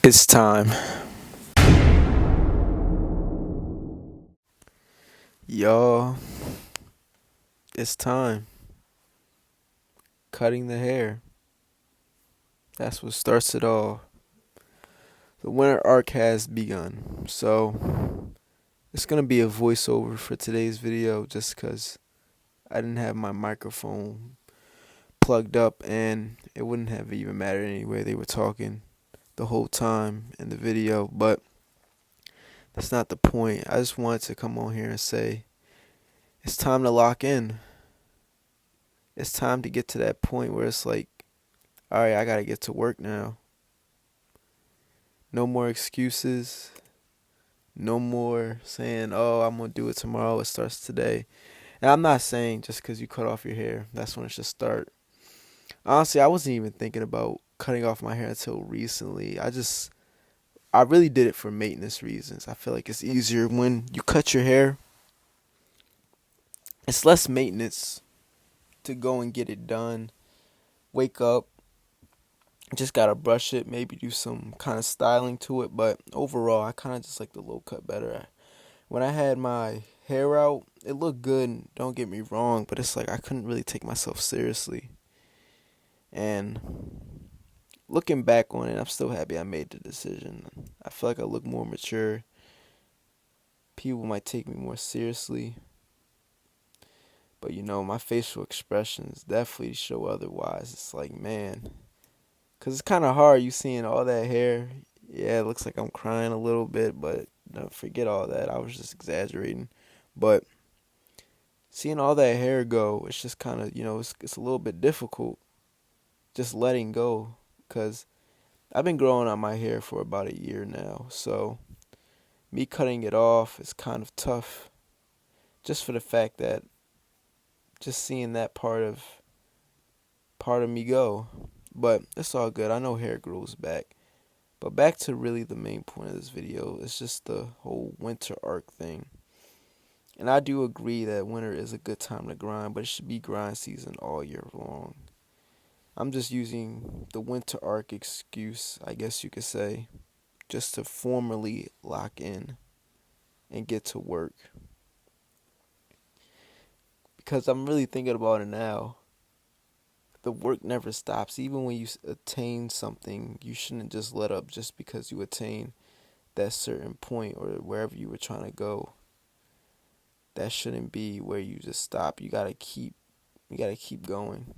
It's time. Y'all, it's time. Cutting the hair. That's what starts it all. The winter arc has begun. So, it's going to be a voiceover for today's video just because I didn't have my microphone plugged up and it wouldn't have even mattered anyway. They were talking the whole time in the video, but that's not the point. I just wanted to come on here and say it's time to lock in. It's time to get to that point where it's like, all right, I got to get to work now. No more excuses. No more saying, oh, I'm going to do it tomorrow. It starts today. And I'm not saying just because you cut off your hair, that's when it should start. Honestly, I wasn't even thinking about cutting off my hair until recently. I really did it for maintenance reasons. I feel like it's easier when you cut your hair. It's less maintenance to go and get it done. Wake up, just gotta brush it, maybe do some kind of styling to it. But overall, I kind of just like the low cut better. When I had my hair out, it looked good, don't get me wrong, but it's like I couldn't really take myself seriously. And looking back on it, I'm still happy I made the decision. I feel like I look more mature. People might take me more seriously. But my facial expressions definitely show otherwise. It's like, man, because it's kind of hard. You seeing all that hair. Yeah, it looks like I'm crying a little bit, but no, forget all that. I was just exaggerating. But seeing all that hair go, it's just kind of, it's a little bit difficult just letting go. Because I've been growing out my hair for about a year now. So me cutting it off is kind of tough. Just for the fact that just seeing that part of me go. But it's all good. I know hair grows back. But back to really the main point of this video. It's just the whole winter arc thing. And I do agree that winter is a good time to grind, but it should be grind season all year long. I'm just using the winter arc excuse, I guess you could say, just to formally lock in and get to work. Because I'm really thinking about it now. The work never stops. Even when you attain something, you shouldn't just let up just because you attain that certain point or wherever you were trying to go. That shouldn't be where you just stop. You gotta keep going.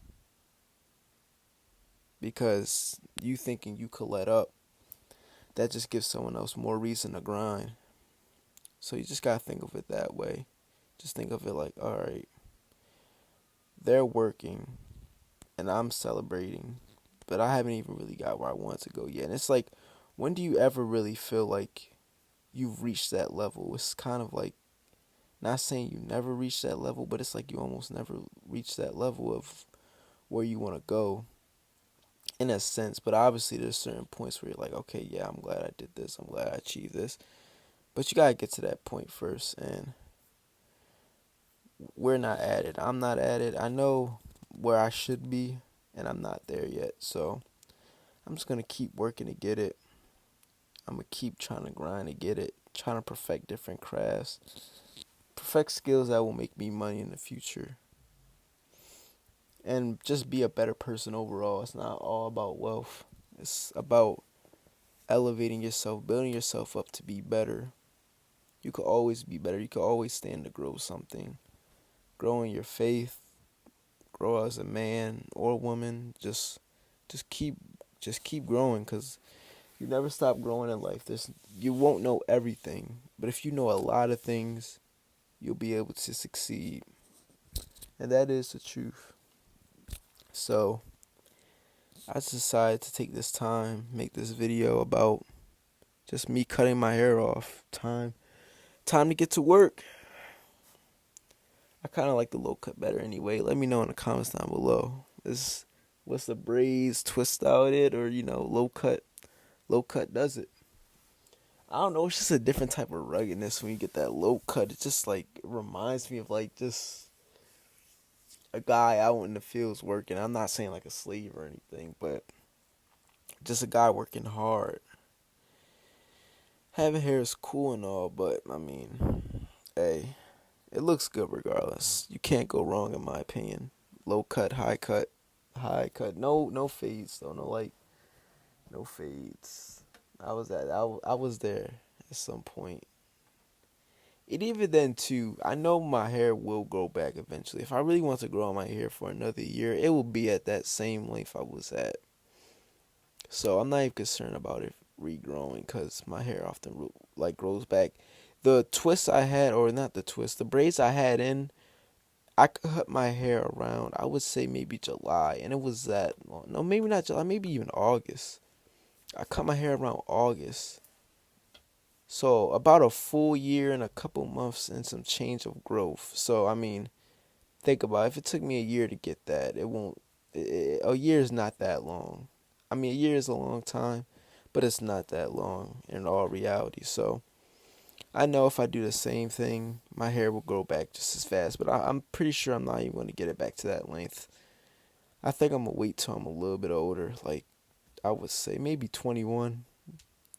Because you thinking you could let up, that just gives someone else more reason to grind. So you just gotta think of it that way. Just think of it like, all right, they're working and I'm celebrating, but I haven't even really got where I want to go yet. And it's like, when do you ever really feel like you've reached that level? It's kind of like, not saying you never reach that level, but it's like you almost never reach that level of where you want to go in a sense. But obviously there's certain points where you're like, okay, yeah, I'm glad I did this. I'm glad I achieved this. But you got to get to that point first. And we're not at it. I'm not at it. I know where I should be, and I'm not there yet. So I'm just going to keep working to get it. I'm going to keep trying to grind to get it. Trying to perfect different crafts. Perfect skills that will make me money in the future. And just be a better person overall. It's not all about wealth. It's about elevating yourself, building yourself up to be better. You could always be better. You could always stand to grow something. Grow in your faith, grow as a man or woman. Just keep growing, cuz you never stop growing in life. You won't know everything, but if you know a lot of things, you'll be able to succeed. And that is the truth. So, I just decided to take this time, make this video about just me cutting my hair off. Time to get to work. I kind of like the low cut better anyway. Let me know in the comments down below. What's the braids, twist out it, or low cut? Low cut does it. I don't know. It's just a different type of ruggedness when you get that low cut. It just like it reminds me of like just a guy out in the fields working. I'm not saying like a slave or anything, but just a guy working hard. Having hair is cool and all, but I mean, hey, it looks good regardless. You can't go wrong in my opinion. Low cut, high cut, high cut. No fades though. No fades. I was there at some point. And even then too, I know my hair will grow back eventually. If I really want to grow my hair for another year, it will be at that same length I was at. So I'm not even concerned about it regrowing because my hair often like grows back. The twists I had, or not the twist, the braids I had in, I cut my hair around, I would say maybe July, and it was that long. No, maybe not July, maybe even August. I cut my hair around August. So about a full year and a couple months and some change of growth. So I mean, think about it. If it took me a year to get that, it won't. A year is not that long. I mean, a year is a long time, but it's not that long in all reality. So I know if I do the same thing, my hair will grow back just as fast. But I'm pretty sure I'm not even going to get it back to that length. I think I'm gonna wait till I'm a little bit older. Like I would say maybe 21.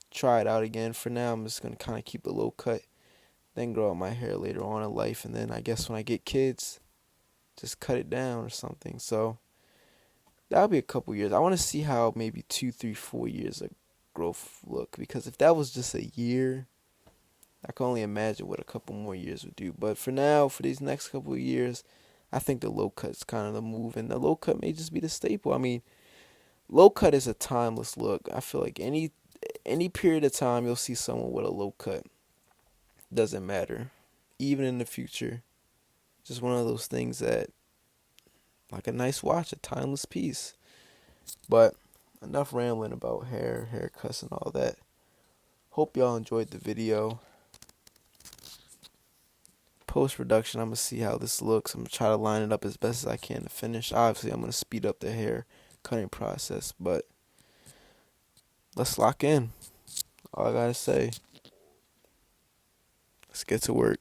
Try it out again. For now, I'm just gonna kind of keep it low cut, then grow out my hair later on in life, and then I guess when I get kids, just cut it down or something. So that'll be a couple years. I want to see how maybe 2, 3, 4 years of growth look, because if that was just a year, I can only imagine what a couple more years would do. But for now, for these next couple of years, I think the low cut's kind of the move, and the low cut may just be the staple. I mean, low cut is a timeless look. I feel like any period of time you'll see someone with a low cut. Doesn't matter, even in the future. Just one of those things that, like a nice watch, a timeless piece. But enough rambling about hair, haircuts, and all that. Hope y'all enjoyed the video. Post production, I'm gonna see how this looks. I'm gonna try to line it up as best as I can to finish. Obviously, I'm gonna speed up the hair cutting process, but let's lock in. All I gotta say, let's get to work.